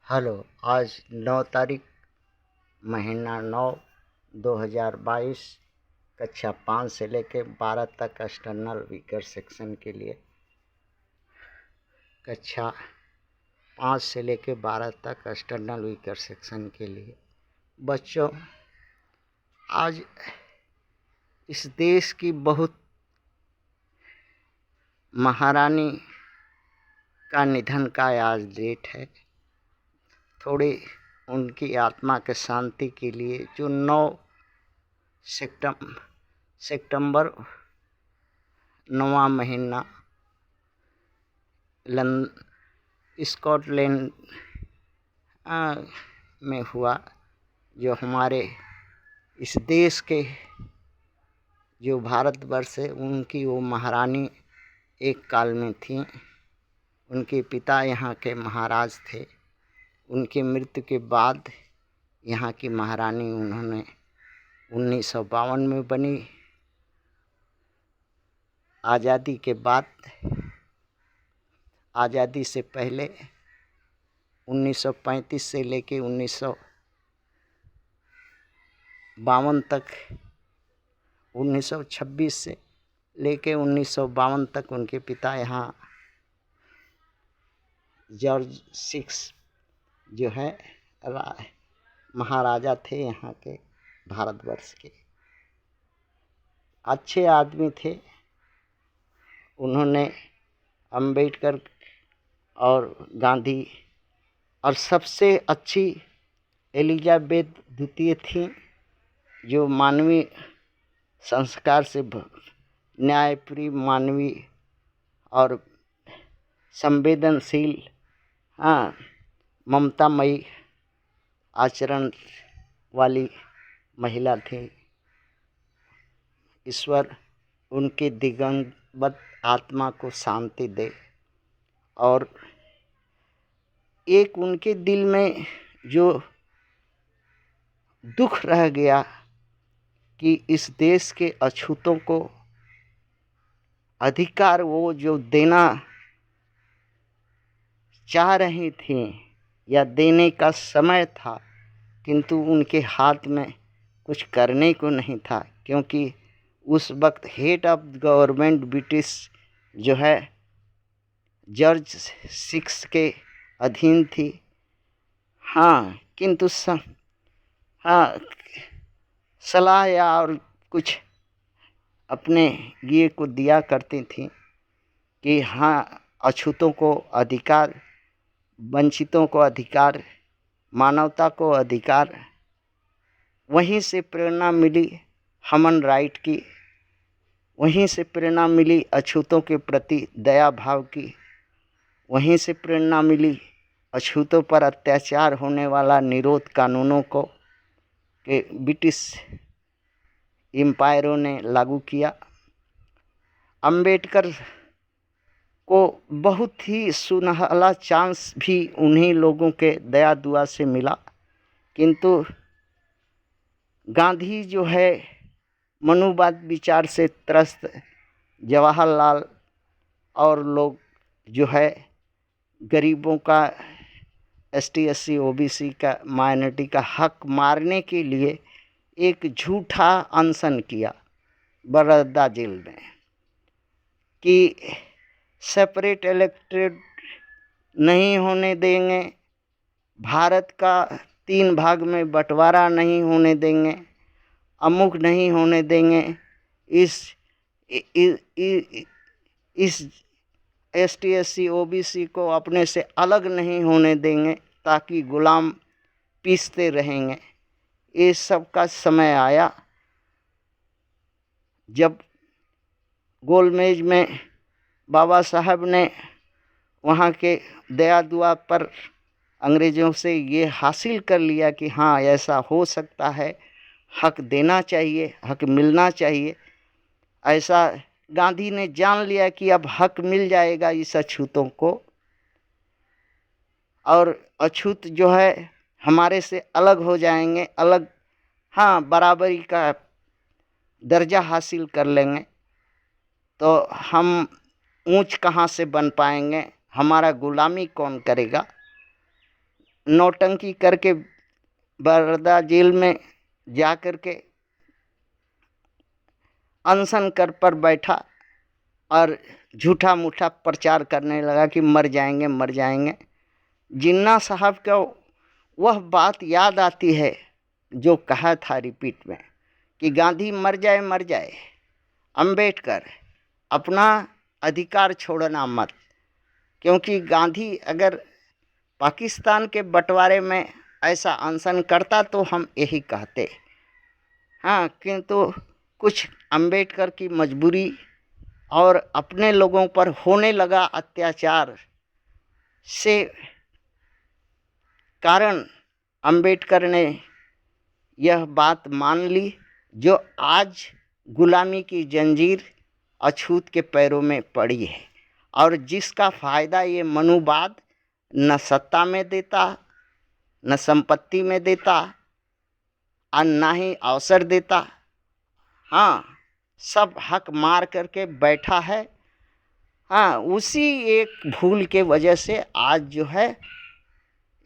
Hello. आज 9 तारीख महीना 9 2022 कक्षा 5 से लेकर 12 तक एक्सटर्नल वीकर सेक्शन के लिए। कक्षा 5 से लेकर 12 तक एक्सटर्नल वीकर सेक्शन के लिए बच्चों, आज इस देश की बहुत महारानी का निधन का आज डेट है। थोड़ी उनकी आत्मा के शांति के लिए जो 9 सितंबर 9वां महीना स्कॉटलैंड में हुआ, जो हमारे इस देश के जो भारतवर्ष है उनकी वो महारानी एक काल में थी। उनके पिता यहाँ के महाराज थे। उनकी मृत्यु के बाद यहाँ की महारानी उन्होंने 1952 में बनी। आज़ादी के बाद, आज़ादी से पहले 1935 से लेके 1952 तक, 1926 से लेके 1952 तक उनके पिता यहाँ जॉर्ज 6 जो है महाराजा थे यहाँ के भारतवर्ष के। अच्छे आदमी थे। उन्होंने अंबेडकर और गांधी और सबसे अच्छी एलिजाबेथ द्वितीय थी, जो मानवीय संस्कार से न्यायप्रिय, मानवीय और संवेदनशील, ममतामयी आचरण वाली महिला थी। ईश्वर उनके दिगंबरत आत्मा को शांति दे। और एक उनके दिल में जो दुख रह गया कि इस देश के अछूतों को अधिकार वो जो देना चाह रही थी या देने का समय था, किंतु उनके हाथ में कुछ करने को नहीं था, क्योंकि उस वक्त हेड ऑफ गवर्नमेंट ब्रिटिश जो है जॉर्ज 6 के अधीन थी। किंतु सलाह या और कुछ अपने ये को दिया करती थी कि अछूतों को अधिकार, वंचितों को अधिकार, मानवता को अधिकार। वहीं से प्रेरणा मिली ह्यूमन राइट की, वहीं से प्रेरणा मिली अछूतों के प्रति दया भाव की, वहीं से प्रेरणा मिली अछूतों पर अत्याचार होने वाला निरोध कानूनों को कि ब्रिटिश एम्पायरों ने लागू किया। अंबेडकर को बहुत ही सुनहला चांस भी उन्हीं लोगों के दया दुआ से मिला, किंतु गांधी जो है मनुवाद विचार से त्रस्त जवाहरलाल और लोग जो है गरीबों का, ST SC OBC का, माइनॉरिटी का हक मारने के लिए एक झूठा अनशन किया बड़ौदा जेल में कि सेपरेट इलेक्टेड नहीं होने देंगे, भारत का 3 भाग में बंटवारा नहीं होने देंगे, अमुक नहीं होने देंगे, इस ST SC OBC को अपने से अलग नहीं होने देंगे, ताकि गुलाम पीसते रहेंगे। ये सब का समय आया जब गोलमेज में बाबा साहब ने वहाँ के दया दुआ पर अंग्रेज़ों से ये हासिल कर लिया कि हाँ, ऐसा हो सकता है, हक देना चाहिए, हक मिलना चाहिए। ऐसा गांधी ने जान लिया कि अब हक मिल जाएगा इस अछूतों को, और अछूत जो है हमारे से अलग हो जाएंगे, अलग, बराबरी का दर्जा हासिल कर लेंगे, तो हम ऊंच कहाँ से बन पाएंगे, हमारा गुलामी कौन करेगा। नौटंकी करके बड़ौदा जेल में जा कर के अनशन कर पर बैठा और झूठा मूठा प्रचार करने लगा कि मर जाएंगे मर जाएंगे। जिन्ना साहब को वह बात याद आती है जो कहा था रिपीट में कि गांधी मर जाए, अंबेडकर अपना अधिकार छोड़ना मत, क्योंकि गांधी अगर पाकिस्तान के बंटवारे में ऐसा अनशन करता तो हम यही कहते। हाँ, किंतु कुछ अंबेडकर की मजबूरी और अपने लोगों पर होने लगा अत्याचार से कारण अंबेडकर ने यह बात मान ली, जो आज गुलामी की जंजीर अछूत के पैरों में पड़ी है और जिसका फ़ायदा ये मनुवाद न सत्ता में देता, न संपत्ति में देता और न ही अवसर देता। हाँ, सब हक मार करके बैठा है। हाँ, उसी एक भूल के वजह से आज जो है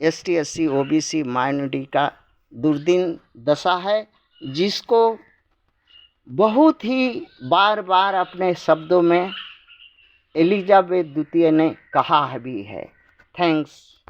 ST SC OBC माइनॉरिटी का दुर्दिन दशा है, जिसको बहुत ही बार बार अपने शब्दों में एलिजाबेथ द्वितीय ने कहा भी है। थैंक्स।